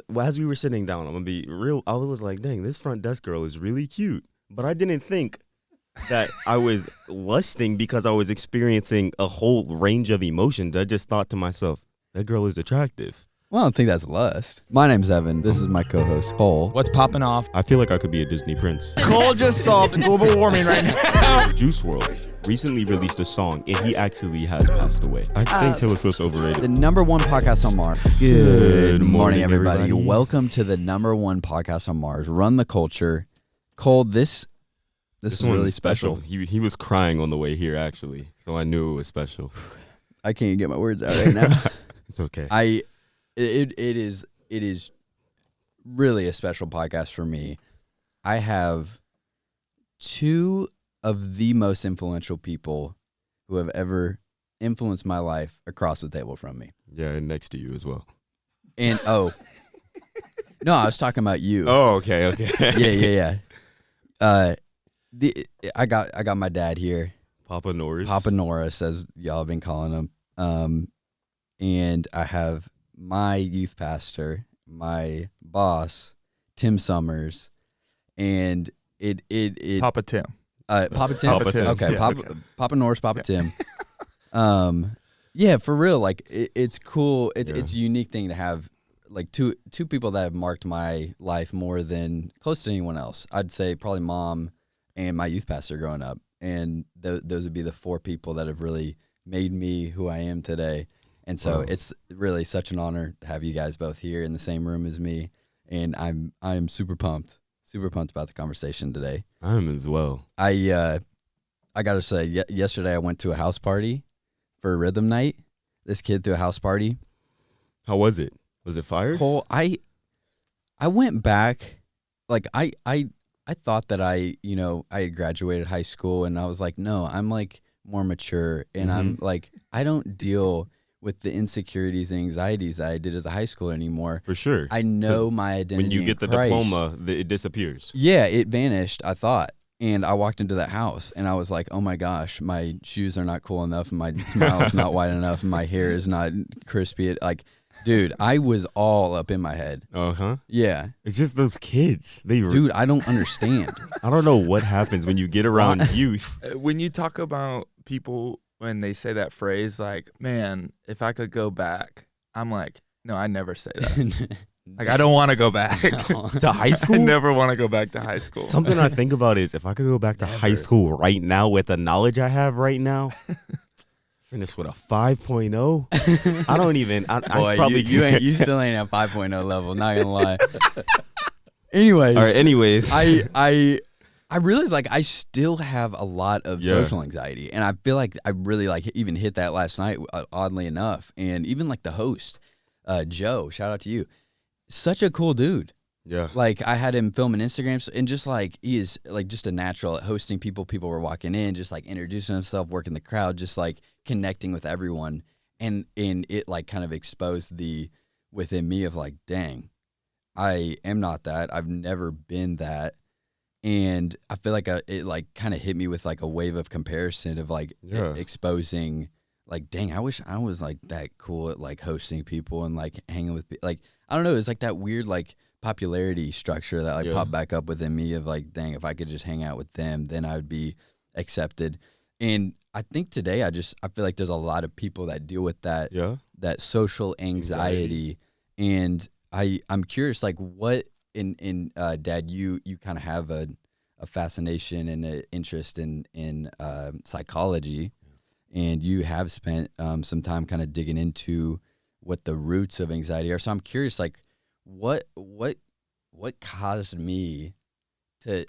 Well, as we were sitting down, I'm gonna be real. I was like, dang, this front desk girl is really cute. But I didn't think that I was lusting because I was experiencing a whole range of emotions. I just thought to myself, that girl is attractive. Well, I don't think that's lust. My name's Evan. This is my co-host, Cole. What's popping off? I feel like I could be a Disney prince. Cole just solved global warming right now. Juice WRLD recently released a song, and he actually has passed away. I think Taylor Swift's overrated. The number one podcast on Mars. Good morning, everybody. Welcome to the number one podcast on Mars. Run the culture. Cole, this is really special. He was crying on the way here, actually, so I knew it was special. I can't get my words out right now. It's okay. It is really a special podcast for me. I have two of the most influential people who have ever influenced my life across the table from me. Yeah, and next to you as well. And no, I was talking about you. Oh, okay. Yeah. I got my dad here. Papa Norris, as y'all have been calling him. And I have my youth pastor, my boss, Tim Summers, and it Papa Tim. Papa Tim. Okay, Yeah, Papa Norris, Papa Tim. Yeah, for real. Like it's cool. It's a unique thing to have like two people that have marked my life more than close to anyone else. I'd say probably mom and my youth pastor growing up, and those would be the four people that have really made me who I am today. And so It's really such an honor to have you guys both here in the same room as me, and I'm super pumped about the conversation today. I am as well. I gotta say, yesterday I went to a house party for a rhythm night. This kid threw a house party. How was it? Was it fire? Cole, I went back, like I thought that I had graduated high school, and I was like, no, I'm like more mature, and I'm like, I don't deal with the insecurities and anxieties that I did as a high schooler anymore. For sure. I know my identity. When you get the diploma, it disappears. Yeah, it vanished, I thought. And I walked into that house and I was like, oh my gosh, my shoes are not cool enough, and my smile is not wide enough, and my hair is not crispy. Like, dude, I was all up in my head. Uh-huh. Yeah. It's just those kids. Dude, I don't understand. I don't know what happens when you get around youth. When you talk about people, when they say that phrase, like, man, if I could go back, I'm like, no, I never say that. Like, I don't want to go back. To high school? I never want to go back to high school. Something I think about is if I could go back to high school right now with the knowledge I have right now, finish with a 5.0. I don't even. I probably you still ain't at 5.0 level. Not gonna lie. Anyways. All right. Anyways, I realize like I still have a lot of social anxiety, and I feel like I really like even hit that last night, oddly enough. And even like the host, Joe, shout out to you, such a cool dude. Yeah. Like I had him filming Instagrams, and just like he is like just a natural at hosting people. People were walking in, just like introducing himself, working the crowd, just like connecting with everyone, and it like kind of exposed the within me of like, dang, I am not that. I've never been that. And I feel like it like kind of hit me with like a wave of comparison of like exposing like, dang, I wish I was like that cool at like hosting people and like hanging with people. Like, I don't know. It's like that weird like popularity structure that like popped back up within me of like, dang, if I could just hang out with them, then I would be accepted. And I think today I feel like there's a lot of people that deal with that, that social anxiety. And I'm curious, like what, in Dad, you kind of have a fascination and an interest in psychology, and you have spent some time kind of digging into what the roots of anxiety are. So I'm curious, like what caused me to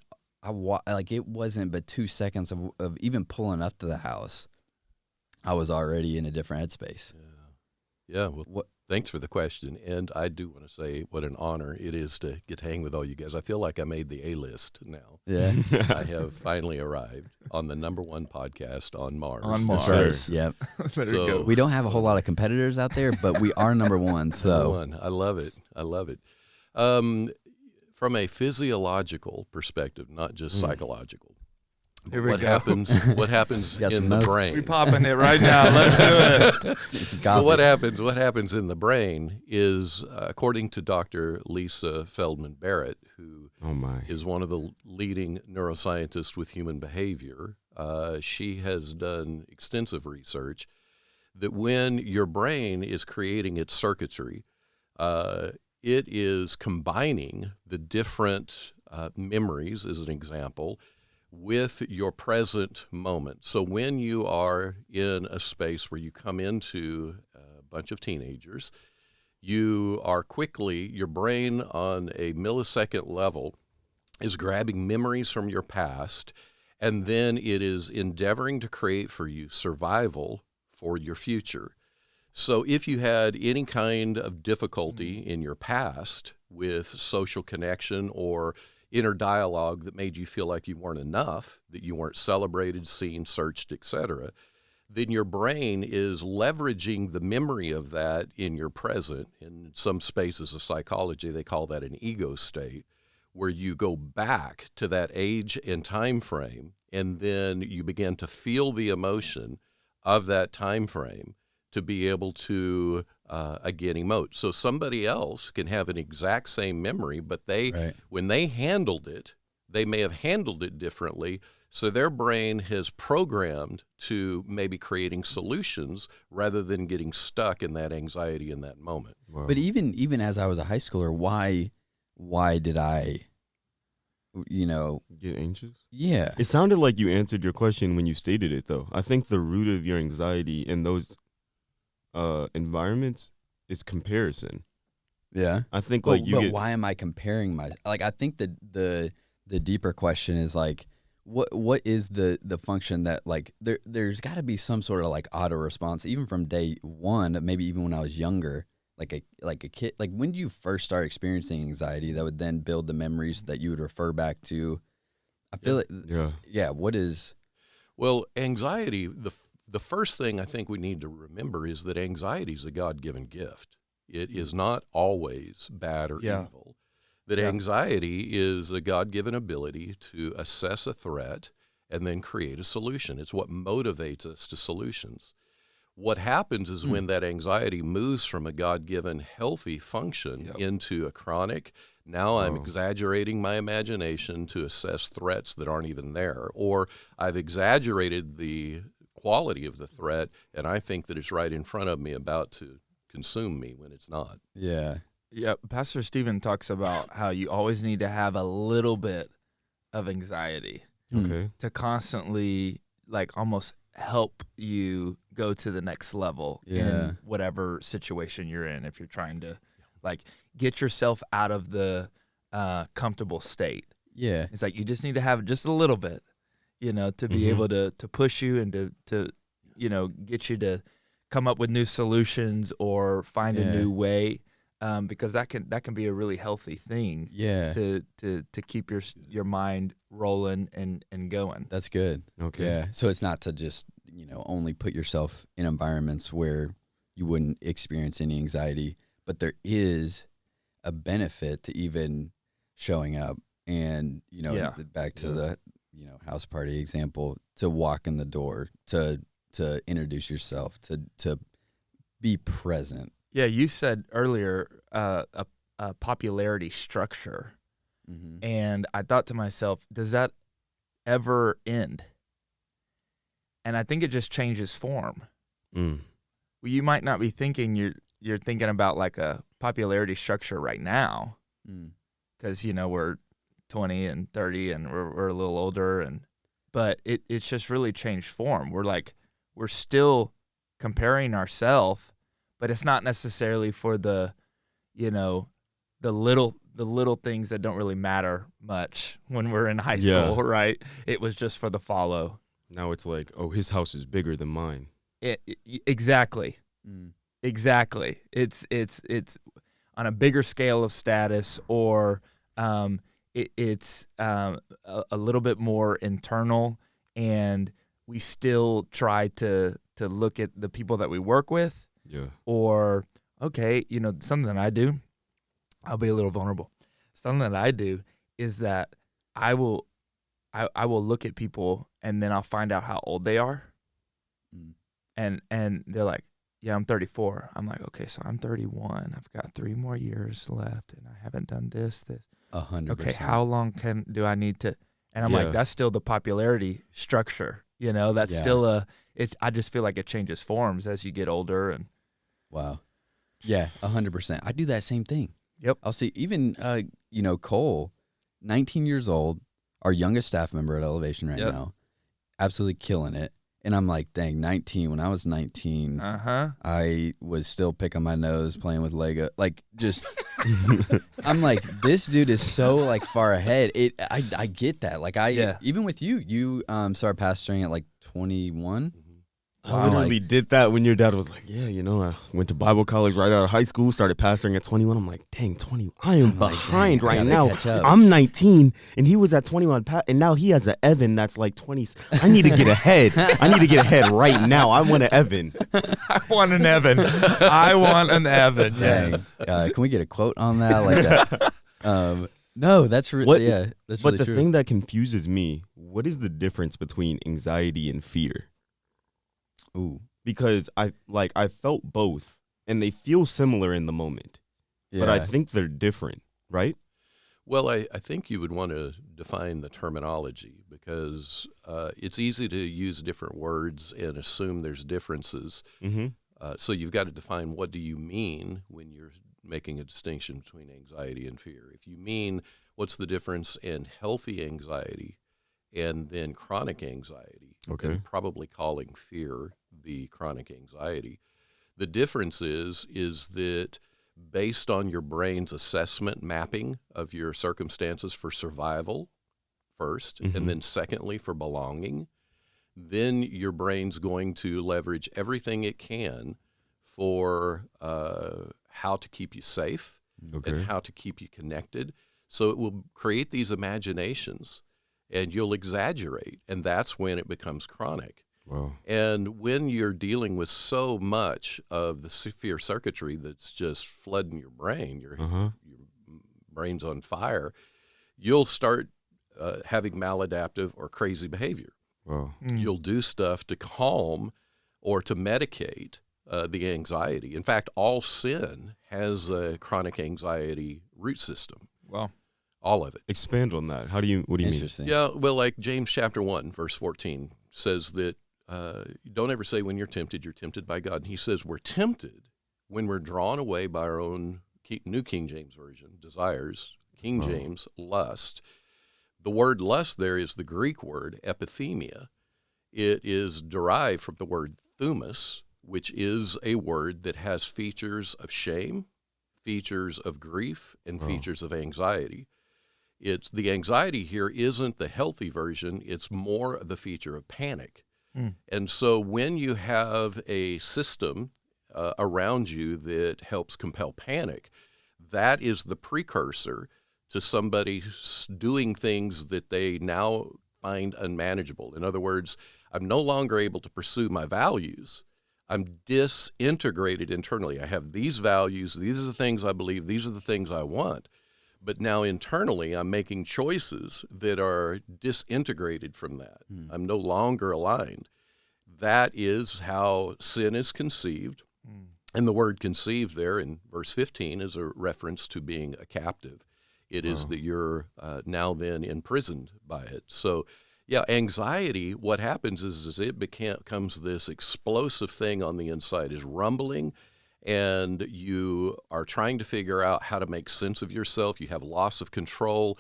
like it wasn't but 2 seconds of even pulling up to the house, I was already in a different headspace. Yeah. Well, thanks for the question. And I do want to say what an honor it is to get to hang with all you guys. I feel like I made the A-list now. Yeah. I have finally arrived on the number one podcast on Mars. On Mars. Sure. Yep. So, we don't have a whole lot of competitors out there, but we are number one. So I love it. From a physiological perspective, not just psychological, Here we what go. happens? What happens Got some in the notes? brain? We popping it right now. Let's do it. Some So coffee. what happens in the brain is, according to Dr. Lisa Feldman Barrett, who Oh my. is one of the leading neuroscientists with human behavior, she has done extensive research that when your brain is creating its circuitry, it is combining the different memories, as an example, with your present moment. So when you are in a space where you come into a bunch of teenagers, you are quickly, your brain on a millisecond level is grabbing memories from your past, and then it is endeavoring to create for you survival for your future. So if you had any kind of difficulty in your past with social connection or inner dialogue that made you feel like you weren't enough, that you weren't celebrated, seen, searched, etc., then your brain is leveraging the memory of that in your present. In some spaces of psychology, they call that an ego state, where you go back to that age and time frame, and then you begin to feel the emotion of that time frame to be able to, again, emote. So somebody else can have an exact same memory, but when they handled it, they may have handled it differently. So their brain has programmed to maybe creating solutions rather than getting stuck in that anxiety in that moment. Wow. But even as I was a high schooler, why did I, Get anxious? yeah. It sounded like you answered your question when you stated it, though. I think the root of your anxiety in those environments is comparison. Yeah. I think But why am I comparing I think that the deeper question is like, what is the function that like there's got to be some sort of like auto response even from day one, maybe even when I was younger, like a kid, like when do you first start experiencing anxiety that would then build the memories that you would refer back to? I feel what is Well, anxiety, the first thing I think we need to remember is that anxiety is a God-given gift. It is not always bad or evil. That anxiety is a God-given ability to assess a threat and then create a solution. It's what motivates us to solutions. What happens is when that anxiety moves from a God-given healthy function into a chronic, now I'm exaggerating my imagination to assess threats that aren't even there, or I've exaggerated the quality of the threat and I think that it's right in front of me about to consume me when it's not. Yeah. Yeah, Pastor Stephen talks about how you always need to have a little bit of anxiety Okay. to constantly like almost help you go to the next level in whatever situation you're in. If you're trying to like get yourself out of the comfortable state. Yeah. It's like you just need to have just a little bit, to be able to push you and to get you to come up with new solutions or find a new way. Because that can be a really healthy thing. Yeah. To keep your mind rolling and going. That's good. Okay. Yeah. So it's not to just, only put yourself in environments where you wouldn't experience any anxiety, but there is a benefit to even showing up and, back to the, house party example, to walk in the door, to introduce yourself, to be present. Yeah, you said earlier a popularity structure, and I thought to myself, does that ever end? And I think it just changes form. Mm. Well, you might not be thinking you're thinking about like a popularity structure right now, because we're 20 and 30 and we're a little older, but it's just really changed form. We're still comparing ourselves. But it's not necessarily for the little things that don't really matter much when we're in high school, right? It was just for the follow. Now it's like, oh, his house is bigger than mine. Exactly. Exactly. It's on a bigger scale of status, or it's a little bit more internal, and we still try to look at the people that we work with. Yeah. Or, okay, something that I do, I'll be a little vulnerable. Something that I do is that I I will look at people and then I'll find out how old they are. And they're like, yeah, I'm 34. I'm like, okay, so I'm 31. I've got 3 more years left and I haven't done this. 100%. Okay, how long do I need to? And I'm Yeah. like, that's still the popularity structure. You know, that's still I just feel like it changes forms as you get older. And Wow. Yeah, 100%. I do that same thing. Yep. I'll see even, Cole, 19 years old, our youngest staff member at Elevation right now, absolutely killing it. And I'm like, dang, 19. When I was 19, I was still picking my nose, playing with Lego. Like, just, I'm like, this dude is so, like, far ahead. I get that. Like, even with you started pastoring at, like, 21. I literally did that when your dad was like, yeah, I went to Bible college right out of high school, started pastoring at 21. I'm like, dang, 20. I am behind right now. I'm 19, and he was at 21, and now he has an Evan that's like 20. I need to get ahead. I need to get ahead right now. I want an Evan. I want an Evan. I want an Evan. Yes. Can we get a quote on that? Like that? No, that's really, that's But really the true. thing that confuses me, what is the difference between anxiety and fear? Ooh. Because I felt both, and they feel similar in the moment, but I think they're different, right? Well, I think you would want to define the terminology because it's easy to use different words and assume there's differences. So you've got to define what do you mean when you're making a distinction between anxiety and fear. If you mean what's the difference in healthy anxiety and then chronic anxiety, and probably calling fear the chronic anxiety. The difference is that based on your brain's assessment mapping of your circumstances for survival first, and then secondly for belonging, then your brain's going to leverage everything it can for how to keep you safe and how to keep you connected. So it will create these imaginations and you'll exaggerate, and that's when it becomes chronic. Wow. And when you're dealing with so much of the fear circuitry that's just flooding your brain, your brain's on fire, you'll start having maladaptive or crazy behavior. Wow. You'll do stuff to calm or to medicate the anxiety. In fact, all sin has a chronic anxiety root system. Wow. All of it. Expand on that. What do you mean? Interesting. Yeah, well, like James chapter 1, verse 14 says that don't ever say when you're tempted by God. And he says we're tempted when we're drawn away by our own New King James Version, desires, King James, lust. The word lust there is the Greek word epithemia. It is derived from the word thumas, which is a word that has features of shame, features of grief, and features of anxiety. It's the anxiety here isn't the healthy version. It's more the feature of panic. And so when you have a system around you that helps compel panic, that is the precursor to somebody doing things that they now find unmanageable. In other words, I'm no longer able to pursue my values. I'm disintegrated internally. I have these values. These are the things I believe. These are the things I want. But now internally, I'm making choices that are disintegrated from that. I'm no longer aligned. That is how sin is conceived. And the word conceived there in verse 15 is a reference to being a captive. It is that you're now then imprisoned by it. So, yeah, anxiety, what happens is it becomes this explosive thing on the inside, is rumbling, and you are trying to figure out how to make sense of yourself. You have loss of control.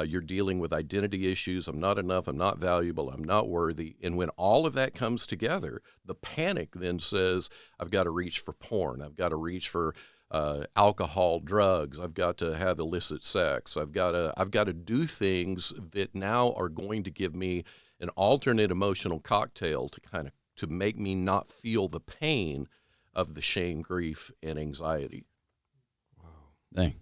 You're dealing with identity issues. I'm not enough. I'm not valuable. I'm not worthy. And when all of that comes together, the panic then says, I've got to reach for porn. I've got to reach for alcohol, drugs. I've got to have illicit sex. I've got to do things that now are going to give me an alternate emotional cocktail to make me not feel the pain of the shame, grief, and anxiety. Wow. Dang.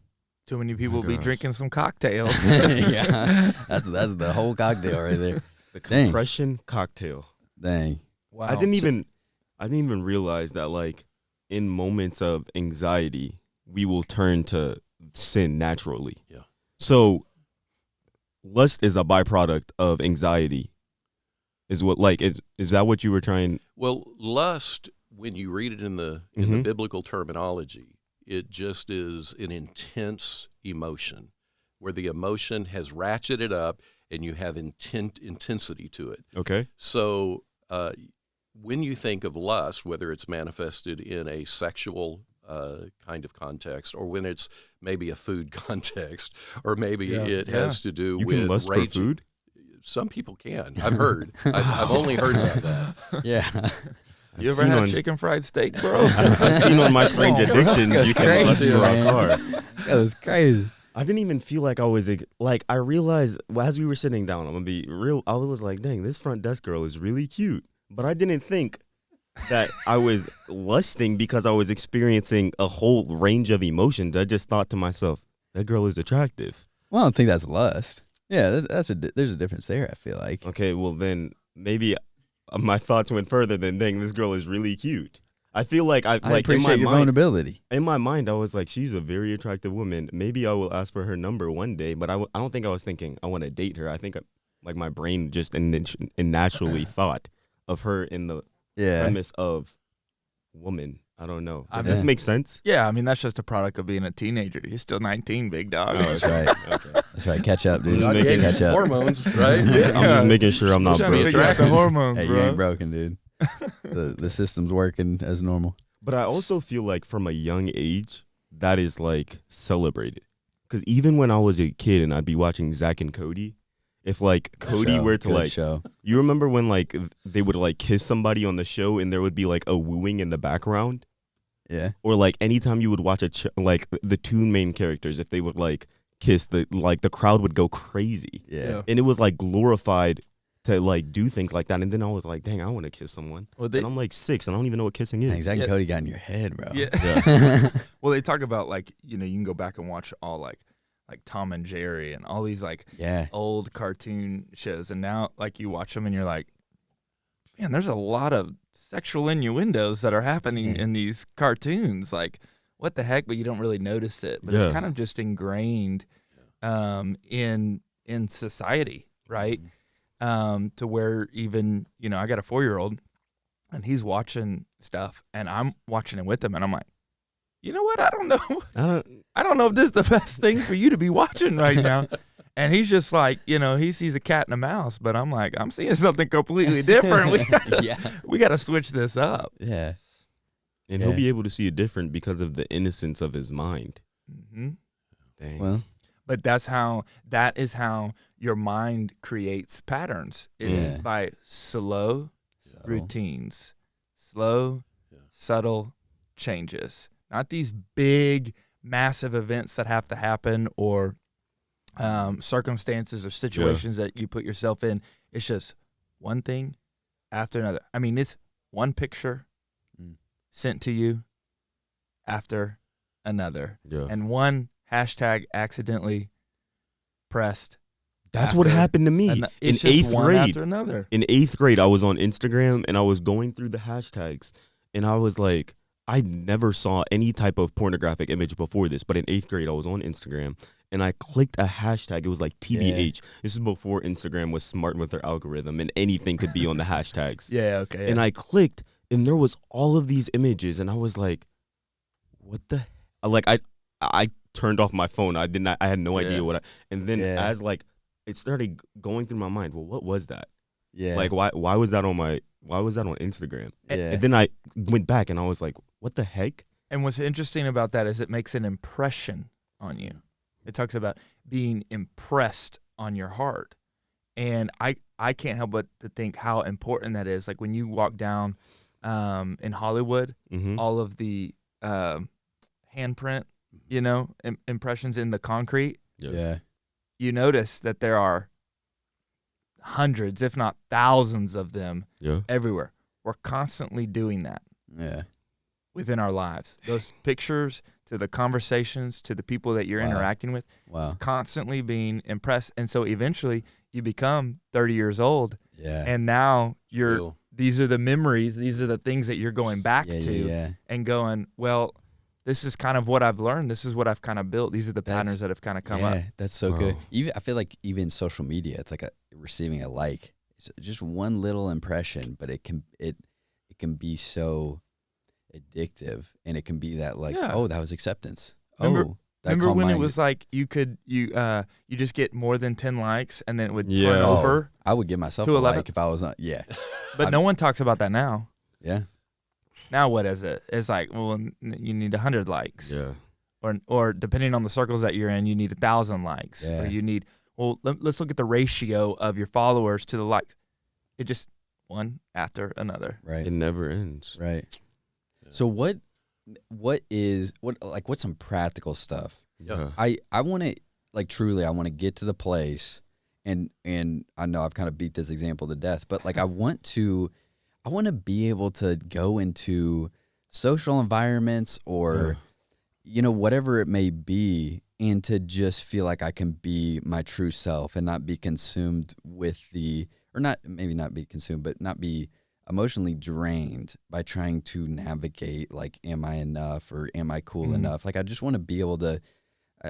Too many people be drinking some cocktails. Yeah, that's the whole cocktail right there. The compression cocktail. Dang. Wow. I didn't even realize that, like, in moments of anxiety, we will turn to sin naturally. Yeah. So lust is a byproduct of anxiety. Is what like is that what you were trying? Well, lust, when you read it in the biblical terminology, it just is an intense emotion where the emotion has ratcheted up and you have intensity to it. Okay. So when you think of lust, whether it's manifested in a sexual kind of context, or when it's maybe a food context, or maybe it has to do You with can lust raging. for food? Some people can. I've heard. I've only heard about that. Yeah. You ever had chicken fried steak, bro? I've seen on My Strange Addictions you can lust crazy, for a man. car. That was crazy. I didn't even feel like I was like, I realized as we were sitting down, I'm gonna be real, I was like, dang, this front desk girl is really cute. But I didn't think that I was lusting because I was experiencing a whole range of emotions. I just thought to myself, that girl is attractive. Well, I don't think that's lust. Yeah, there's a difference there, I feel like. Okay, well then maybe my thoughts went further than, dang, this girl is really cute. I feel like I appreciate your vulnerability. In my mind, I was like, she's a very attractive woman. Maybe I will ask for her number one day, but I don't think I was thinking I want to date her. I think like my brain just naturally thought of her in the premise of woman. I don't know. Does this make sense? Yeah, I mean, that's just a product of being a teenager. You're still 19, big dog. Oh, That's right. Okay. That's right. Catch up, dude. I'm making Catch up. Hormones, right? I'm just making sure I'm not Trying to broke. figure out the hormones, Hey, bro. you ain't broken, dude. The system's working as normal. But I also feel like from a young age, that is like celebrated. Because even when I was a kid and I'd be watching Zach and Cody, if like Cody were to Good like, show. you remember when like they would like kiss somebody on the show and there would be like a wooing in the background? Yeah. Or like anytime you would watch like the two main characters, if they would like kiss, the crowd would go crazy. Yeah. And it was like glorified to like do things like that. And then I was like, dang, I want to kiss someone. Well, And I'm like 6 and I don't even know what kissing is. Dang, Zach and Cody got in your head, bro. Yeah. Yeah. Well, they talk about like, you can go back and watch all like Tom and Jerry and all these like old cartoon shows, and now like you watch them and you're like, man, there's a lot of sexual innuendos that are happening in these cartoons. Like, what the heck? But you don't really notice it. But it's kind of just ingrained in society, right? To where even, I got a 4-year-old and he's watching stuff and I'm watching it with him and I'm like, you know what? I don't know. I don't know if this is the best thing for you to be watching right now. And he's just like, he sees a cat and a mouse, but I'm like, I'm seeing something completely different. We got to switch this up. Yeah. And he'll be able to see it different because of the innocence of his mind. Mm-hmm. Dang. Well, but that is how your mind creates patterns. It's by slow routines, slow, subtle changes. Not these big, massive events that have to happen or circumstances or situations that you put yourself in. It's just one thing after another. I mean, it's one picture sent to you after another. Yeah. And one hashtag accidentally pressed. That's what happened to me in 8th grade. After another. In 8th grade, I was on Instagram and I was going through the hashtags and I was like, I never saw any type of pornographic image before this, but in 8th grade, I was on Instagram and I clicked a hashtag. It was like TBH. This is before Instagram was smart with their algorithm and anything could be on the hashtags. Okay. And I clicked and there was all of these images and I was like, what the? Like I turned off my phone. I had no idea what and then as like it started going through my mind, well, what was that? Yeah. Like why was that on Instagram? Yeah. And then I went back and I was like, what the heck? And what's interesting about that is it makes an impression on you. It talks about being impressed on your heart. And I can't help but to think how important that is. Like when you walk down in Hollywood, all of the handprint, impressions in the concrete. Yeah. You notice that there are hundreds, if not thousands of them everywhere. We're constantly doing that. Yeah. Within our lives. Those pictures to the conversations to the people that you're interacting with. Wow. Constantly being impressed. And so eventually you become 30 years old. Yeah. And now these are the memories, these are the things that you're going back to and going, well, this is kind of what I've learned. This is what I've kind of built. These are the patterns that have kind of come up. That's so good. Even I feel like even social media, it's like receiving a like. It's just one little impression, but it can be so addictive, and it can be that like, oh, that was acceptance. Remember when it was like you just get more than 10 likes and then it would turn over? I would give myself to a 11. like if I was not. Yeah, but no one talks about that now. Yeah. Now what is it? It's like, well, you need 100 likes. Yeah. Or depending on the circles that you're in, you need 1,000 likes. Yeah. Or you need, let's look at the ratio of your followers to the likes. It just one after another. Right. It never ends. Right. Yeah. So what's some practical stuff? Yeah. I want to, like, truly, I want to get to the place, and I know I've kind of beat this example to death, but like I want to be able to go into social environments or, whatever it may be, and to just feel like I can be my true self and not be consumed with not be consumed, but not be emotionally drained by trying to navigate, like, am I enough or am I cool enough? Like, I just want to be able to,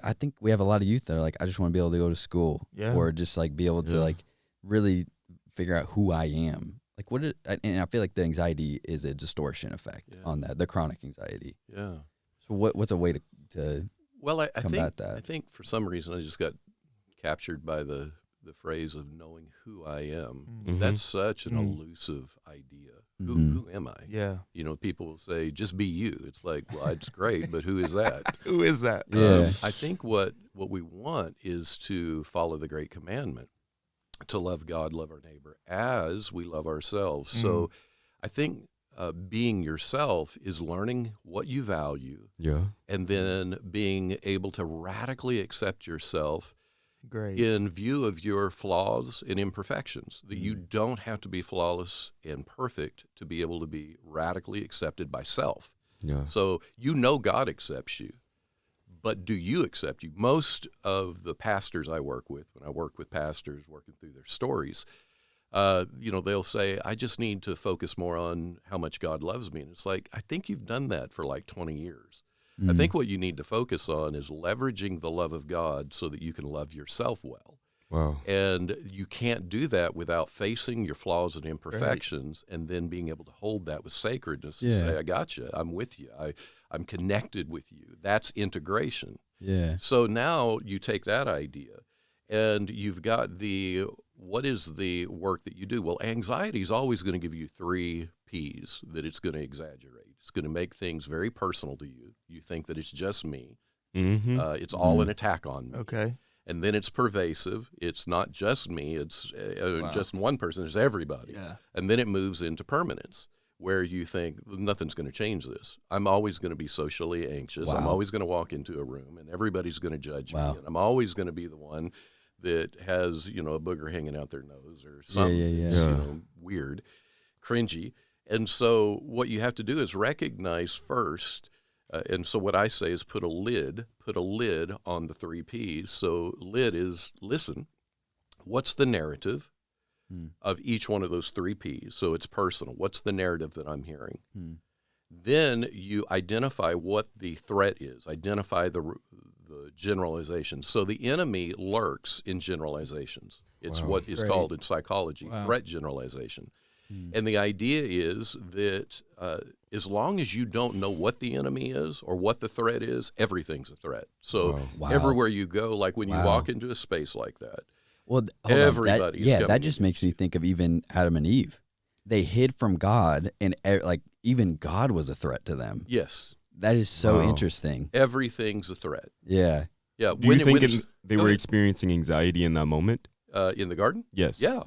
I think we have a lot of youth that are like, I just want to be able to go to school or just like be able to like really figure out who I am. Like and I feel like the anxiety is a distortion effect on that, the chronic anxiety. Yeah. So what's a way to combat that? I think for some reason I just got captured by the phrase of knowing who I am. Mm-hmm. That's such an elusive idea. Who am I? Yeah. People will say, just be you. It's like, well, it's great, but who is that? Who is that? Yeah. I think what we want is to follow the great commandment, to love God, love our neighbor as we love ourselves. So I think being yourself is learning what you value, and then being able to radically accept yourself in view of your flaws and imperfections, that you don't have to be flawless and perfect to be able to be radically accepted by self. Yeah. So God accepts you, but do you accept you? Most of the pastors I work with, when I work with pastors working through their stories, they'll say, I just need to focus more on how much God loves me. And it's like, I think you've done that for like 20 years. I think what you need to focus on is leveraging the love of God so that you can love yourself well. Wow. And you can't do that without facing your flaws and imperfections and then being able to hold that with sacredness and say, I got you. I'm with you. I'm connected with you. That's integration. Yeah. So now you take that idea and you've got what is the work that you do? Well, anxiety is always going to give you 3 P's that it's going to exaggerate. It's going to make things very personal to you. You think that it's just me. Mm-hmm. It's all an attack on me. Okay. And then it's pervasive. It's not just me. It's just one person. It's everybody. Yeah. And then it moves into permanence, where you think nothing's going to change this. I'm always going to be socially anxious. Wow. I'm always going to walk into a room and everybody's going to judge me. And I'm always going to be the one that has, a booger hanging out their nose or something that's, weird, cringy. And so what you have to do is recognize first, and so what I say is put a lid on the 3 P's. So lid is listen. What's the narrative of each one of those 3 P's? So it's personal. What's the narrative that I'm hearing? Then you identify what the threat is. Identify the generalization. So the enemy lurks in generalizations. It's what is called in psychology threat generalization. And the idea is that as long as you don't know what the enemy is or what the threat is, everything's a threat. So everywhere you go, like when you walk into a space like that, everybody that just makes me think of even Adam and Eve. They hid from God, and even God was a threat to them. Yes. That is so interesting. Everything's a threat. Yeah. Yeah. Do you think they were experiencing anxiety in that moment? In the garden? Yes. Yeah,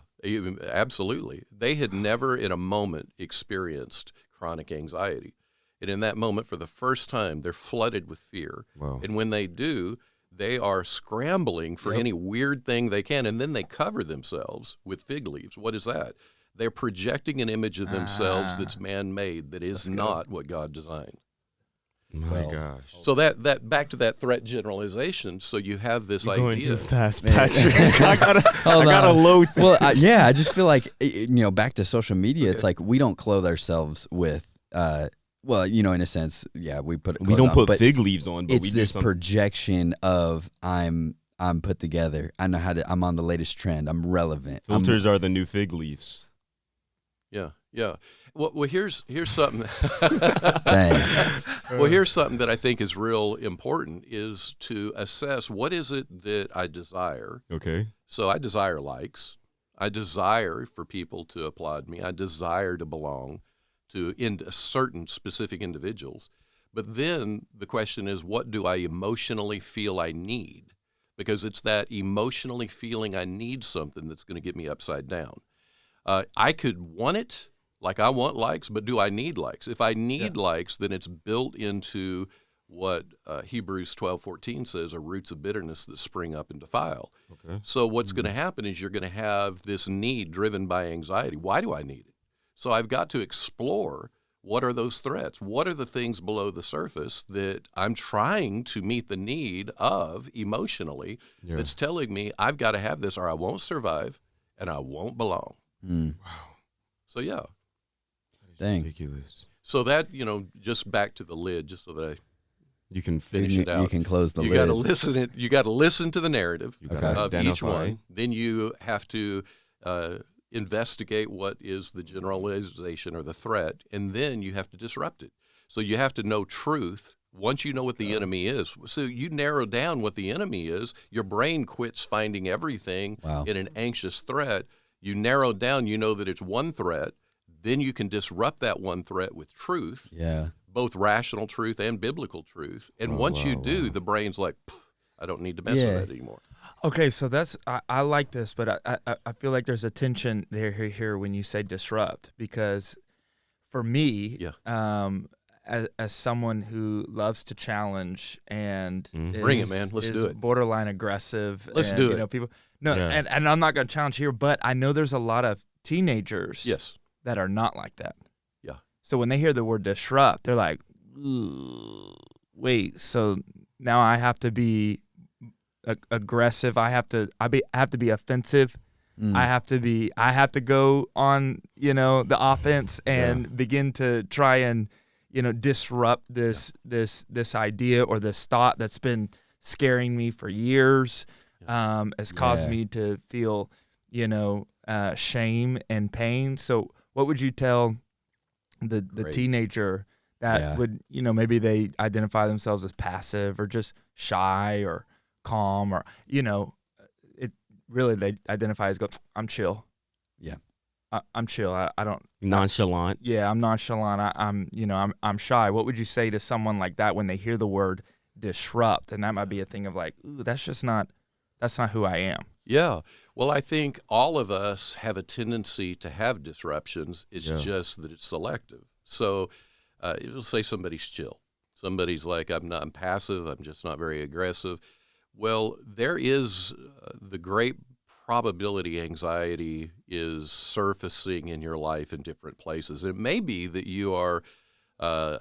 absolutely. They had never in a moment experienced chronic anxiety. And in that moment, for the first time, they're flooded with fear. Wow. And when they do, they are scrambling for any weird thing they can, and then they cover themselves with fig leaves. What is that? They're projecting an image of themselves that's man-made, that is not what God designed. My gosh. So that back to that threat generalization. So you have this idea. Going too fast, Patrick. I gotta load. Well, I just feel like back to social media. It's like we don't clothe ourselves with Well, you know, in a sense, yeah, we put We clothes don't on, put but fig leaves on, but it's we do this something. projection of I'm put together. I know how to. I'm on the latest trend. I'm relevant. Filters are the new fig leaves. Yeah, yeah. Well, here's something. Dang. Well, here's something that I think is real important is to assess what is it that I desire. Okay. So I desire likes. I desire for people to applaud me. I desire to belong to certain specific individuals. But then the question is, what do I emotionally feel I need? Because it's that emotionally feeling I need something that's going to get me upside down. I could want it, like I want likes, but do I need likes? If I need likes, then it's built into what Hebrews 12:14 says are roots of bitterness that spring up and defile. Okay. So what's going to happen is you're going to have this need driven by anxiety. Why do I need it? So I've got to explore what are those threats? What are the things below the surface that I'm trying to meet the need of emotionally that's telling me I've got to have this or I won't survive and I won't belong. Mm. Wow. So, yeah. Dang. Ridiculous. So that, just back to the lid, just so that I You can finish it out. You can close the You lid. got to listen. You got to listen to the narrative You gotta of each identify. one. Then you have to investigate what is the generalization or the threat, and then you have to disrupt it. So you have to know truth. Once you know what the enemy is, so you narrow down what the enemy is, your brain quits finding everything in an anxious threat. You narrow down, you know that it's one threat. Then you can disrupt that one threat with truth. Yeah. Both rational truth and biblical truth. And once you do, the brain's like, I don't need to mess with that anymore. Okay, so I like this, but I feel like there's a tension here when you say disrupt, because for me, as someone who loves to challenge and Bring it, man. Let's do it. Borderline aggressive. Let's do it. And I'm not going to challenge here, but I know there's a lot of teenagers that are not like that. Yeah. So when they hear the word disrupt, they're like, wait, so now I have to be aggressive. I have to be offensive. I have to go on, the offense and begin to try and, disrupt this idea or this thought that's been scaring me for years, has caused me to feel, shame and pain. So what would you tell the teenager that would, maybe they identify themselves as passive or just shy or calm, or it really they identify as I'm chill. I'm chill. I don't nonchalant. I'm nonchalant. I'm shy. What would you say to someone like that when they hear the word disrupt? And that might be a thing of like, ooh, that's not who I am. Yeah. Well, I think all of us have a tendency to have disruptions. It's just that it's selective. So it'll say somebody's chill. Somebody's like, I'm passive. I'm just not very aggressive. Well, there is the great probability anxiety is surfacing in your life in different places. It may be that you are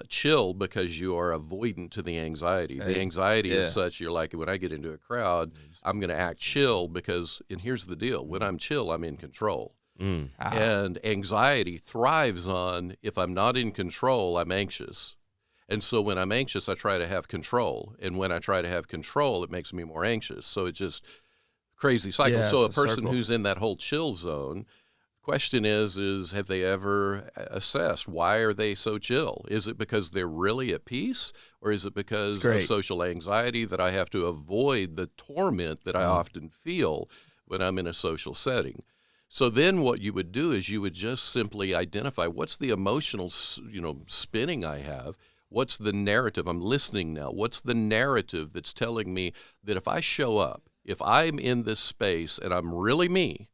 chill because you are avoidant to the anxiety. The anxiety is such, you're like, when I get into a crowd, I'm going to act chill because, and here's the deal, when I'm chill, I'm in control. And anxiety thrives on, if I'm not in control, I'm anxious. And so when I'm anxious, I try to have control. And when I try to have control, it makes me more anxious. So it's just crazy cycle. Yeah, so a it's a person circle. who's in that whole chill zone, question is have they ever assessed why are they so chill? Is it because they're really at peace, or is it because of social anxiety that I have to avoid the torment that I often feel when I'm in a social setting? So then what you would do is you would just simply identify what's the emotional, spinning I have. What's the narrative? I'm listening now. What's the narrative that's telling me that if I show up, if I'm in this space and I'm really me,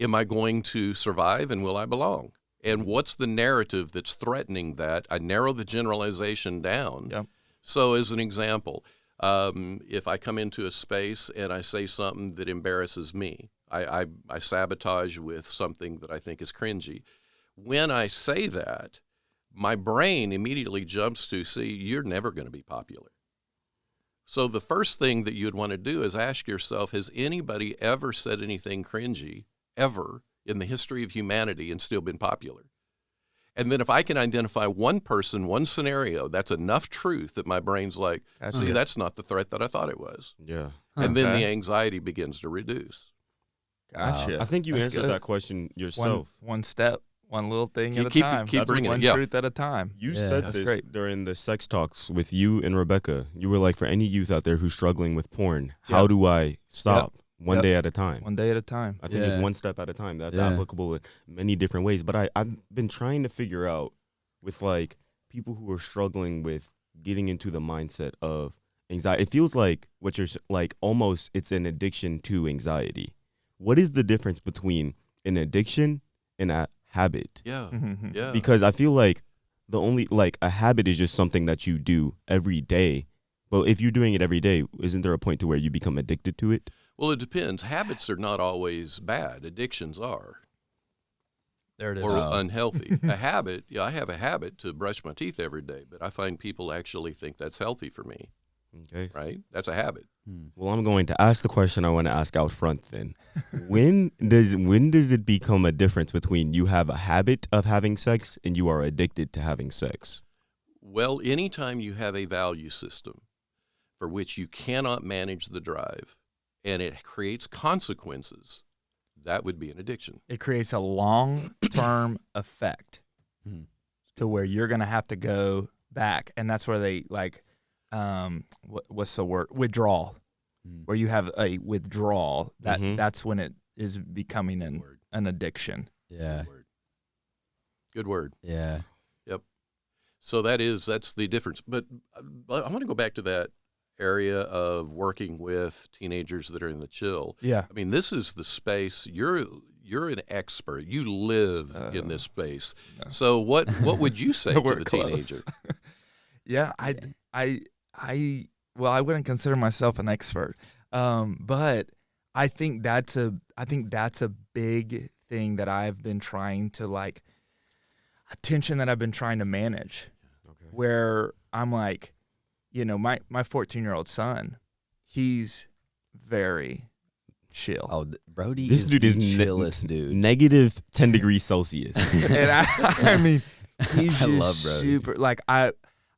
am I going to survive and will I belong? And what's the narrative that's threatening that? I narrow the generalization down. Yep. So as an example, if I come into a space and I say something that embarrasses me, I sabotage with something that I think is cringy. When I say that, my brain immediately jumps to, see, you're never going to be popular. So the first thing that you'd want to do is ask yourself, has anybody ever said anything cringy, ever, in the history of humanity and still been popular? And then if I can identify one person, one scenario, that's enough truth that my brain's like, Gotcha. see, that's not the threat that I thought it was. Yeah. And then Okay. the anxiety begins to reduce. Gotcha. I think you That's answered good. that question yourself. One step, one little thing You at a keep- time. keep That's bringing it, one yeah. truth at a time. You Yeah. said That's this great. during the sex talks with you and Rebecca. You were like, for any youth out there who's struggling with porn, how Yep. do I stop? One Yep. day at a time. One day at a time. I think it's Yeah. one step at a time. That's Yeah. applicable in many different ways. But I've been trying to figure out with like people who are struggling with getting into the mindset of anxiety. It feels like what you're like almost it's an addiction to anxiety. What is the difference between an addiction and a habit? Yeah. Mhm. Yeah. Because I feel like the only like a habit is just something that you do every day. But if you're doing it every day, isn't there a point to where you become addicted to it? Well, it depends. Habits are not always bad. Addictions are, There it is. or unhealthy. A habit, yeah, I have a habit to brush my teeth every day, but I find people actually think that's healthy for me, Okay. right? That's a habit. Well, I'm going to ask the question I want to ask out front then. when does it become a difference between you have a habit of having sex and you are addicted to having sex? Well, anytime you have a value system for which you cannot manage the drive and it creates consequences, that would be an addiction. It creates a long-term effect Hmm. to where you're going to have to go back. And that's where they like, what's the word? Withdrawal. Hmm. Where you have a withdrawal, Mhm. that's when it is becoming an addiction. Yeah. Good word. Good word. Yeah. So that's the difference. But I want to go back to that area of working with teenagers that are in the chill. Yeah. I mean, this is the space. You're an expert. You live in this space. no. So what would you say to We're the close. teenager? Yeah, well, I wouldn't consider myself an expert, but I think that's a big thing that I've been trying to like, a tension that I've been trying to manage, Okay. where I'm like, my 14-year-old son, he's very chill. Oh, Brody This is dude the is chillest dude. Negative 10 degrees Celsius. And I mean, he's I just love Brody. super. Like I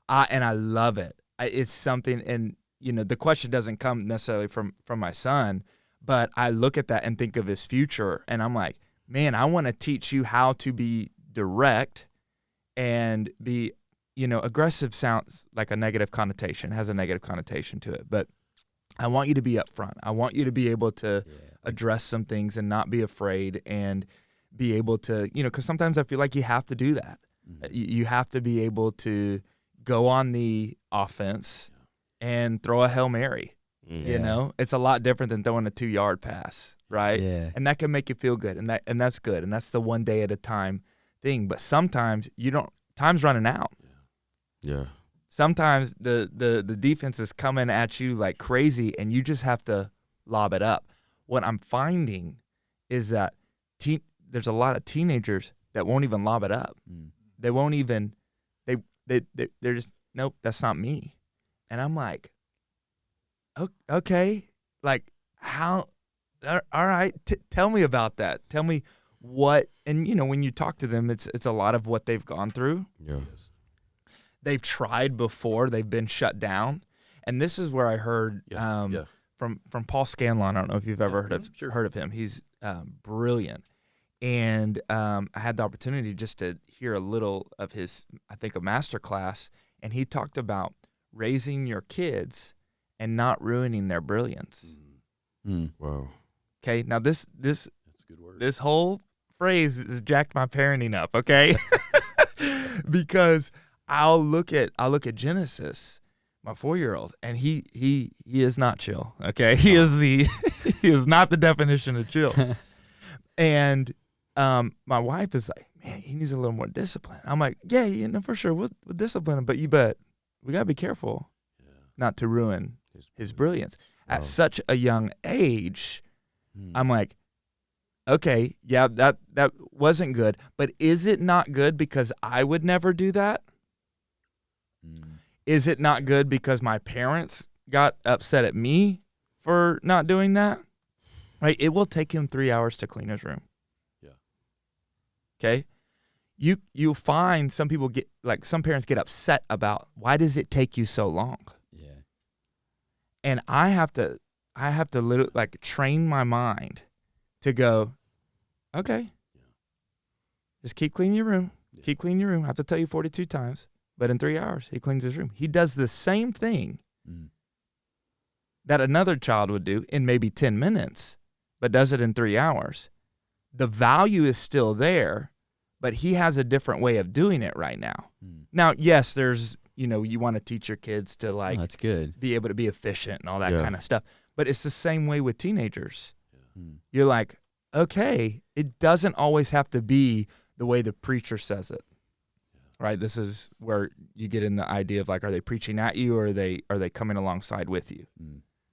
love it. It's something, and the question doesn't come necessarily from my son, but I look at that and think of his future, and I'm like, man, I want to teach you how to be direct and be, aggressive sounds like a negative connotation, has a negative connotation to it, but I want you to be upfront. I want you to be able to address some things and not be afraid and be able to, because sometimes I feel like you have to do that. You have to be able to go on the offense and throw a Hail Mary. Mm. It's a lot different than throwing a 2-yard pass, right? Yeah. And that can make you feel good, and that's good, and that's the one day at a time thing. But sometimes time's running out. Yeah. Sometimes the defense is coming at you like crazy, and you just have to lob it up. What I'm finding is that there's a lot of teenagers that won't even lob it up. Mm. They won't even. They're just, nope, that's not me. And I'm like, okay, like how? All right, tell me about that. Tell me what. And when you talk to them, it's a lot of what they've gone through. Yeah. They've tried before. They've been shut down. And this is where I heard from Paul Scanlon. I don't know if you've ever heard of him. He's brilliant. And I had the opportunity just to hear a little of his, I think, a master class. And he talked about raising your kids and not ruining their brilliance. Mm. Wow. Okay. Now this That's a good word. this whole phrase has jacked my parenting up. Okay. Because I'll look at Genesis, my 4-year-old, and he is not chill. Okay. He is not the definition of chill. And my wife is like, man, he needs a little more discipline. I'm like, yeah, for sure. We'll discipline him, but we got to be careful not to ruin his brilliance. At such a young age, I'm like, okay, yeah, that wasn't good, but is it not good because I would never do that? Is it not good because my parents got upset at me for not doing that? Right? It will take him 3 hours to clean his room. Yeah. Okay? you'll find some parents get upset about, why does it take you so long? Yeah. And I have to literally like train my mind to go, okay, just keep cleaning your room. Yeah. Keep cleaning your room. I have to tell you 42 times, but in 3 hours, he cleans his room. He does the same thing that another child would do in maybe 10 minutes, but does it in 3 hours. The value is still there, but he has a different way of doing it right now. Now, yes, there's, you want to teach your kids to like that's good. be able to be efficient and all that Yeah. kind of stuff. But it's the same way with teenagers. You're like, okay, it doesn't always have to be the way the preacher says it. Right? This is where you get in the idea of like, are they preaching at you, or are they coming alongside with you?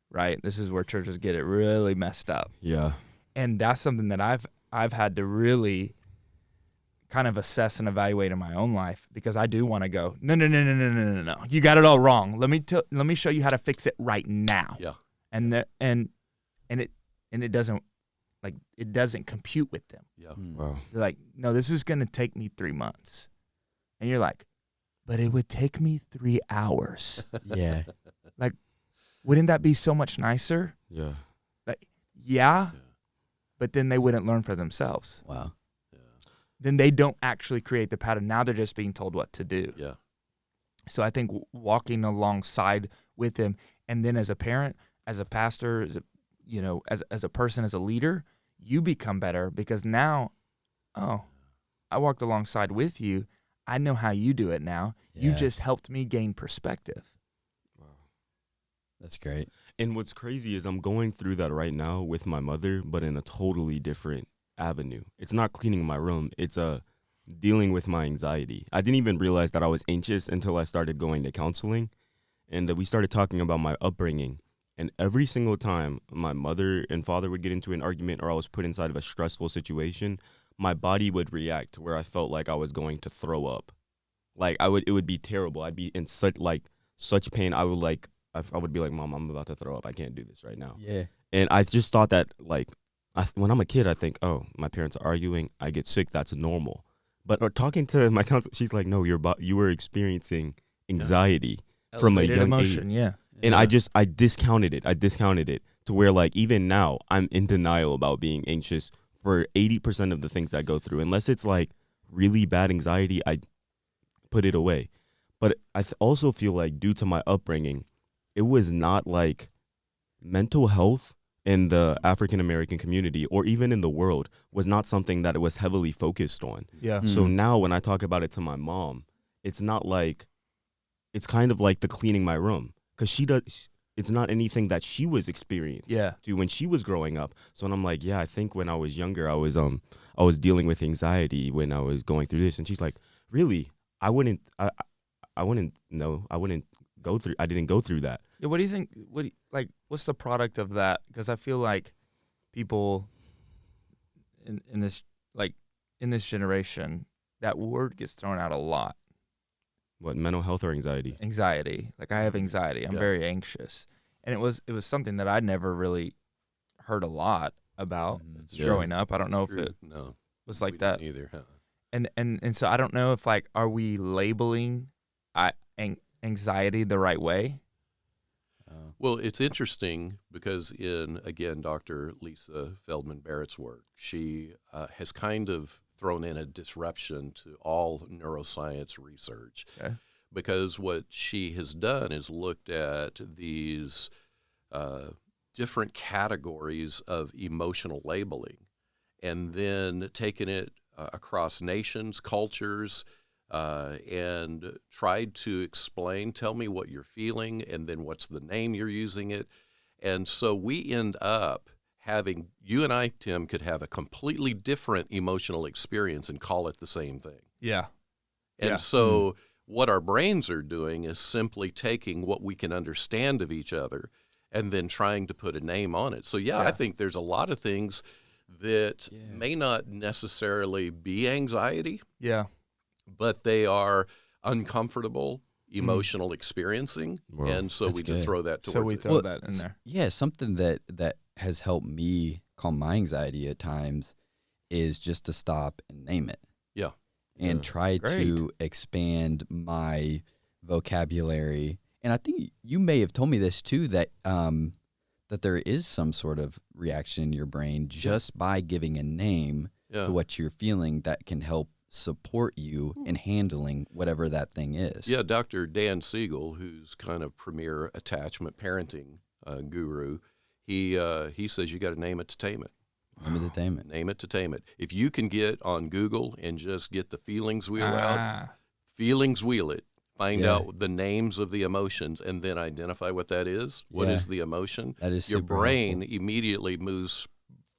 Right? This is where churches get it really messed up. Yeah. And that's something that I've had to really kind of assess and evaluate in my own life, because I do want to go, no. You got it all wrong. Let me show you how to fix it right now. Yeah. And it doesn't compute with them. Yeah. Wow. They're like, no, this is going to take me 3 months. And you're like, but it would take me 3 hours. Yeah. Like, wouldn't that be so much nicer? Yeah. Like, yeah, but then they wouldn't learn for themselves. Wow. Then they don't actually create the pattern. Now they're just being told what to do. Yeah. So I think walking alongside with them, and then as a parent, as a pastor, as a person, as a leader, you become better, because now, I walked alongside with you. I know how you do it now. You Yeah. just helped me gain perspective. That's great. And what's crazy is I'm going through that right now with my mother, but in a totally different avenue. It's not cleaning my room. It's dealing with my anxiety. I didn't even realize that I was anxious until I started going to counseling. And we started talking about my upbringing. And every single time my mother and father would get into an argument, or I was put inside of a stressful situation, my body would react to where I felt like I was going to throw up. Like it would be terrible. I'd be in such pain. I would be like, Mom, I'm about to throw up. I can't do this right now. Yeah. And I just thought that, like, when I'm a kid, I think, oh, my parents are arguing, I get sick, that's normal. But talking to my counselor, she's like, no, you were experiencing anxiety from a Elevated young emotion, age. yeah. And I discounted it to where, like, even now, I'm in denial about being anxious for 80% of the things I go through. Unless it's, like, really bad anxiety, I put it away. But I also feel like, due to my upbringing, it was not, like, mental health in the African American community, or even in the world, was not something that it was heavily focused on. Yeah. So now when I talk about it to my mom, it's not like, it's kind of like the cleaning my room, because it's not anything that she was experienced to when she was growing up. So I'm like, yeah, I think when I was younger, I was dealing with anxiety when I was going through this. And she's like, really? I didn't go through that. Yeah, what do you think? What's the product of that? Because I feel like people in this generation, that word gets thrown out a lot. What, mental health or anxiety? Anxiety. Like, I have anxiety. I'm very anxious, and it was something that I'd never really heard a lot about growing up. I don't know if it was like that either. Huh? And so I don't know if, like, are we labeling anxiety the right way? Well, it's interesting because in, again, Dr. Lisa Feldman Barrett's work, she has kind of thrown in a disruption to all neuroscience research. Okay. Because what she has done is looked at these different categories of emotional labeling and then taken it across nations, cultures, and tried to explain, tell me what you're feeling, and then what's the name you're using it. And so we end up having, you and I, Tim, could have a completely different emotional experience and call it the same thing. Yeah. And so what our brains are doing is simply taking what we can understand of each other and then trying to put a name on it. So, I think there's a lot of things that may not necessarily be anxiety. Yeah. But they are uncomfortable, emotional experiencing, and so we just throw that towards So we it. throw that in there. Yeah, something that has helped me calm my anxiety at times is just to stop and name it. Yeah. and try to expand my vocabulary. And I think you may have told me this too, that that there is some sort of reaction in your brain just by giving a name to what you're feeling that can help support you in handling whatever that thing is. Yeah, Dr. Dan Siegel, who's kind of premier attachment parenting guru, he says you got to name it to tame it. Name it to tame it. Name it to tame it. If you can get on Google and just get the feelings wheel out, feelings wheel it, find out the names of the emotions, and then identify what that is. What is the emotion? That is your super brain helpful. immediately moves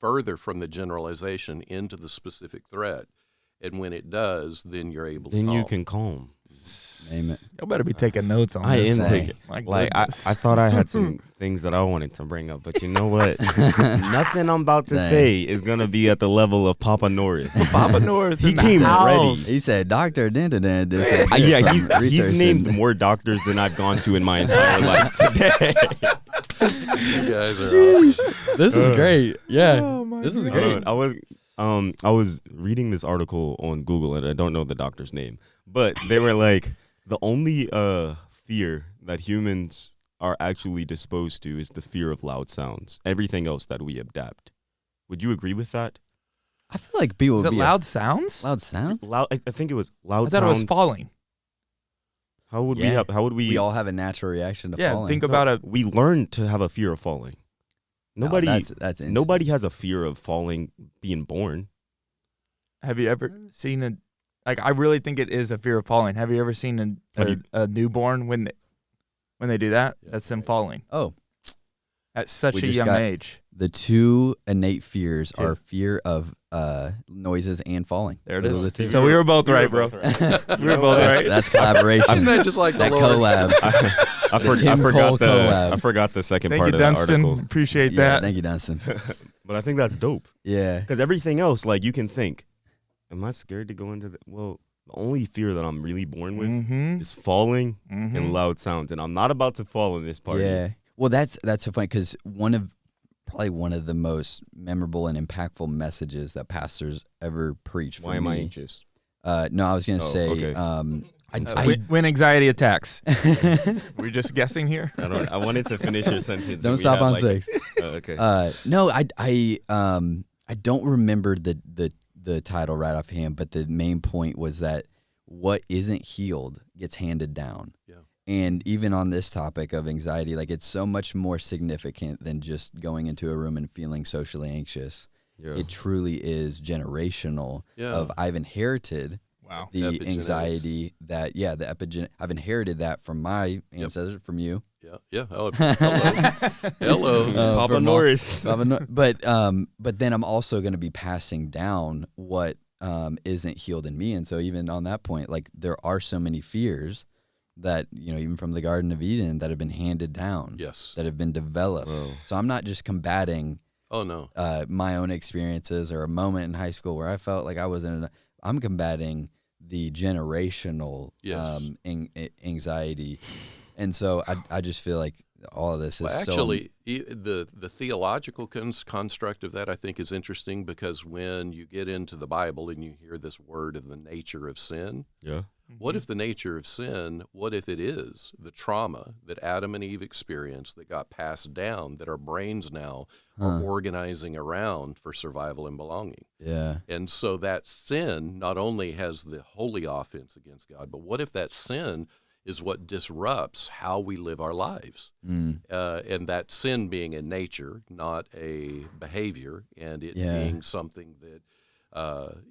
further from the generalization into the specific threat. And when it does, then you're able to Then calm. you can calm. Name it. You better be taking notes on I this. am taking. My Like I goodness. thought I had some things that I wanted to bring up, but you know what? Nothing I'm about to Dang. say is gonna be at the level of Papa Norris. Papa Norris. He in the came house. ready. He said, Doctor, Yeah, he's named more doctors than I've gone to in my entire life today. You guys are awesome. This is great. Yeah. Oh my This is God. great. I was reading this article on Google, and I don't know the doctor's name, but they were like, the only fear that humans are actually disposed to is the fear of loud sounds. Everything else that we adapt. Would you agree with that? I feel like people Is would it be loud sounds? loud sound. Loud. I think it was loud I thought sounds. it was falling. How would we Yeah. have? How would we? We all have a natural reaction to Yeah, falling. think about a. We learned to have a fear of falling. No, Nobody. that's insane. Nobody has a fear of falling being born. Have you ever seen a? Like, I really think it is a fear of falling. Have you ever seen a newborn when they do that? That's them falling Oh, at such We a just young got- age. the two innate fears Two. are fear of noises and falling. There it Those are the is. two. So we were both right, bro. both We were both right. That's collaboration. Isn't that just like the that Lord? collab. I Tim Cole collab. I forgot the second Thank part you, of that Dunstan. article. Appreciate Yeah, that. thank you, Dunstan. But I think that's dope Yeah. because everything else, like you can think, am I scared to go into the? Well, the only fear that I'm really born with Mm-hmm. is falling Mm-hmm. and loud sounds, and I'm not about to fall in this party. Yeah. Well, that's so funny because probably one of the most memorable and impactful messages that pastors ever preach. For Why am I me. anxious? No, I was gonna say. okay. When anxiety attacks. We're just guessing here. I wanted to finish your sentence. and Don't we stop had, on like, 6. Okay. No, I don't remember the title right offhand, but the main point was that what isn't healed gets handed down. Yeah. And even on this topic of anxiety, like it's so much more significant than just going into a room and feeling socially anxious. Yeah. It truly is generational. Yeah. Of I've inherited Wow. the Epigenetics. anxiety that the epigen. I've inherited that from my ancestors, from you. Yeah. Oh, hello. Hello. Papa from Norris. but then I'm also going to be passing down what isn't healed in me, and so even on that point, like there are so many fears that even from the Garden of Eden that have been handed down, Yes. that have been developed. Whoa. So I'm not just combating Oh, no. my own experiences or a moment in high school where I felt like I wasn't. I'm combating the generational Yes. anxiety, and so I just feel like all of this is Well, actually, the theological construct of that I think is interesting because when you get into the Bible and you hear this word of the nature of sin, Yeah. what if the nature of sin, what if it is the trauma that Adam and Eve experienced that got passed down, that our brains now are organizing around for survival and belonging? yeah. And so that sin not only has the holy offense against God, but what if that sin is what disrupts how we live our lives? And that sin being a nature, not a behavior, and it being something that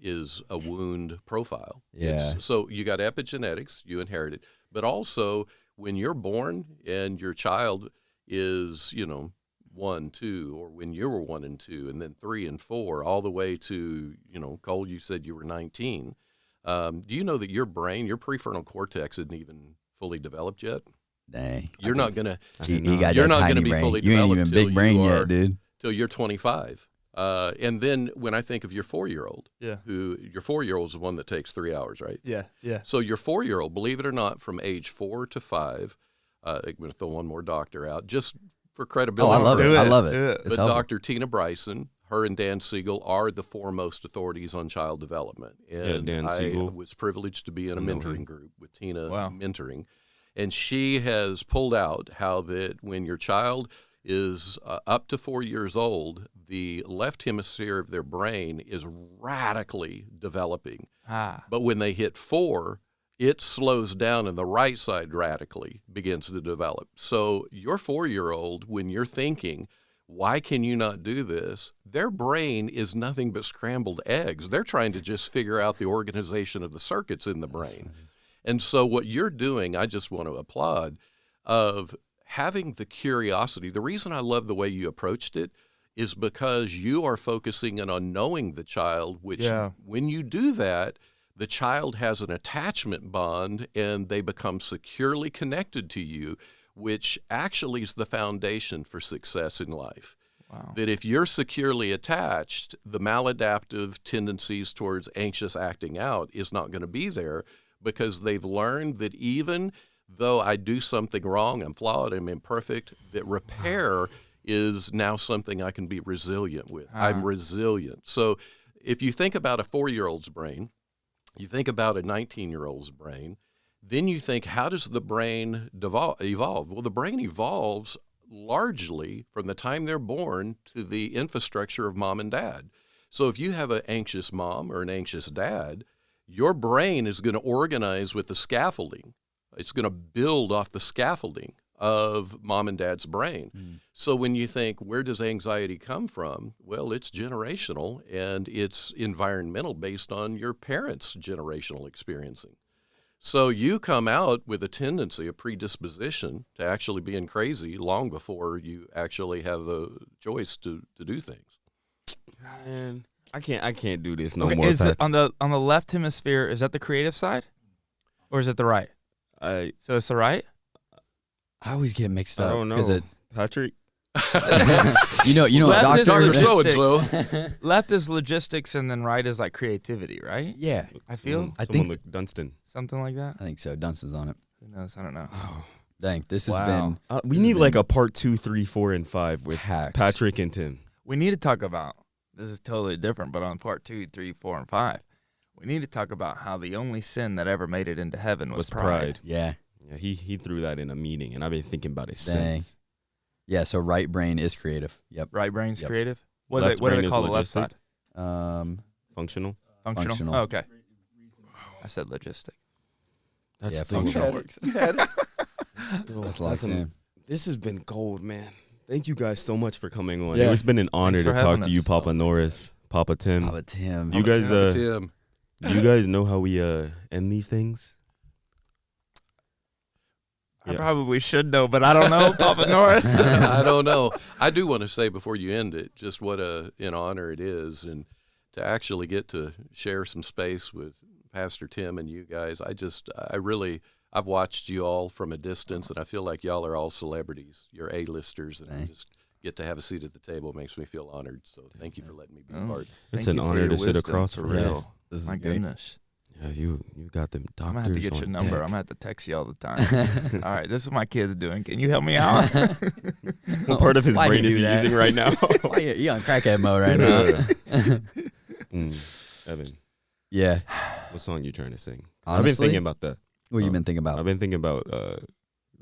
is a wound profile. Yeah. So you got epigenetics, you inherit it, but also when you're born and your child is, 1, 2, or when you were 1 and 2, and then 3 and 4, all the way to, Cole, you said you were 19. Do you know that your brain, your prefrontal cortex isn't even fully developed yet? Dang. You're not going to, He got You're that not tiny gonna be brain. fully You ain't developed even till big brain you are- yet, dude. till you're 25. And then when I think of your 4-year-old, Yeah. your 4-year-old is the one that takes 3 hours, right? Yeah. Yeah. So your 4-year-old, believe it or not, from age 4 to 5, I'm going to throw one more doctor out just for Oh, credibility. I love it. Do I it. love it. Do it. It's But helpful. Dr. Tina Bryson, her and Dan Siegel are the foremost authorities on child development. And Dan I Siegel. was privileged to be in a I know mentoring him. group with Tina Wow. mentoring. And she has pulled out how that when your child is up to 4 years old, the left hemisphere of their brain is radically developing. But when they hit 4, it slows down and the right side radically begins to develop. So your 4-year-old, when you're thinking, why can you not do this? Their brain is nothing but scrambled eggs. They're trying to just figure out the organization of the circuits in the brain. And so what you're doing, I just want to applaud, of having the curiosity. The reason I love the way you approached it is because you are focusing in on knowing the child, which when you do that, the child has an attachment bond and they become securely connected to you, which actually is the foundation for success in life. Wow. That if you're securely attached, the maladaptive tendencies towards anxious acting out is not going to be there, because they've learned that even though I do something wrong, I'm flawed, I'm imperfect, that repair is now something I can be resilient with. I'm resilient. So if you think about a 4-year-old's brain, you think about a 19-year-old's brain, then you think, how does the brain evolve? Well, the brain evolves largely from the time they're born to the infrastructure of mom and dad. So if you have an anxious mom or an anxious dad, your brain is going to organize with the scaffolding. It's going to build off the scaffolding of mom and dad's brain. So when you think, where does anxiety come from? Well, it's generational and it's environmental based on your parents' generational experiencing. So you come out with a tendency, a predisposition to actually being crazy long before you actually have the choice to do things. Man, I can't do this no Okay, more. is it on the left hemisphere, is that the creative side? Or is it the right? So it's the right? I always get mixed I up. don't know. 'Cause Patrick? you know, Left is doctor. logistics. Left is logistics and then right is like creativity, right? Yeah, I feel I Someone think like Dunstan. something like that. I think so. Dunston's on it. Who knows? I don't know. Dang, this has Wow. been We need like a part 2, 3, 4, and 5 with hacked. Patrick and Tim. We need to talk about, this is totally different, but on part 2, 3, 4, and 5, we need to talk about how the only sin that ever made it into heaven was pride. Yeah, Yeah, he threw that in a meeting, and I've been thinking about it Dang. since. yeah. So right brain is creative. Yep. Right brain's Yep. creative? What Left do brain they is call the left logistic. side? Functional. Functional? Oh, okay. I said logistic. That's Yeah, still functional. works. That's locked in. This has been gold, man. Thank you guys so much for coming on. Yeah. It's been an honor Thanks to for talk having to you, us. Papa Norris, Papa Tim. Papa Tim. You guys, Tim. you guys know how we end these things? I Yeah. probably should know, but I don't know, Papa Norris. I don't know. I do want to say before you end it, just what an honor it is, and to actually get to share some space with Pastor Tim and you guys. I've watched you all from a distance, and I feel like y'all are all celebrities. You're A-listers, and I Thanks. just get to have a seat at the table. It makes me feel honored. So thank you for letting me be a Oh. part. It's Thank an you for honor your to sit wisdom, across for from you. real. This is My great. goodness. Yeah, you got them doctors. I'm gonna have to get your on number. deck. I'm gonna have to text you all the time. All right, this is my kid's doing. Can you help me out? What part of his Why brain you is do he that? using right now? Why you on crackhead mode right now? Evan, Yeah. what song you trying to sing? Honestly, I've been thinking about that. what you been thinking about? I've been thinking about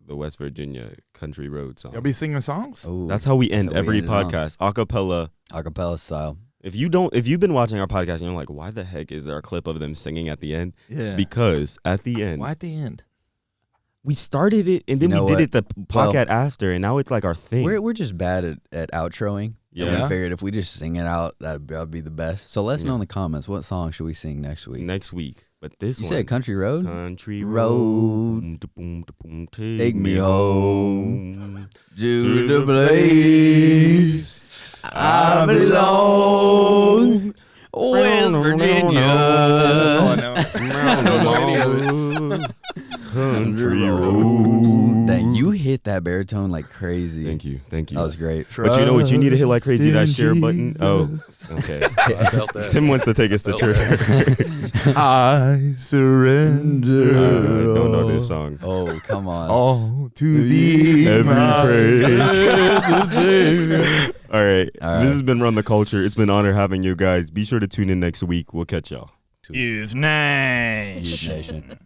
the West Virginia Country Road song. Y'all be singing songs? Oh, That's how we end So we every ended on podcast, acapella. acapella style. If you've been watching our podcast and you're like, why the heck is there a clip of them singing at the end? Yeah. It's because at the end Why at the end? we started it and then You know we did what? it the podcast after, and now it's like our thing. We're just bad at outroing. Yeah. And we figured if we just sing it out, that'd be the best. So let us know in the comments, what song should we sing next week? Next week, but this You one, said Country Road? Country Road. Road, boom, boom, Take me home to the place I belong, West Virginia. Country Road. Dang, you hit that baritone like crazy. Thank you. That was great. But you know what you need to hit like crazy? That share button. Oh, okay. I felt that. Tim wants to take us to church. I surrender. I don't know this song. Oh, come on. All to thee, Every my praise. blessed Savior. All right. All right. This has been Run the Culture. It's been an honor having you guys. Be sure to tune in next week. We'll catch y'all. Youth Nation. Youth Nation.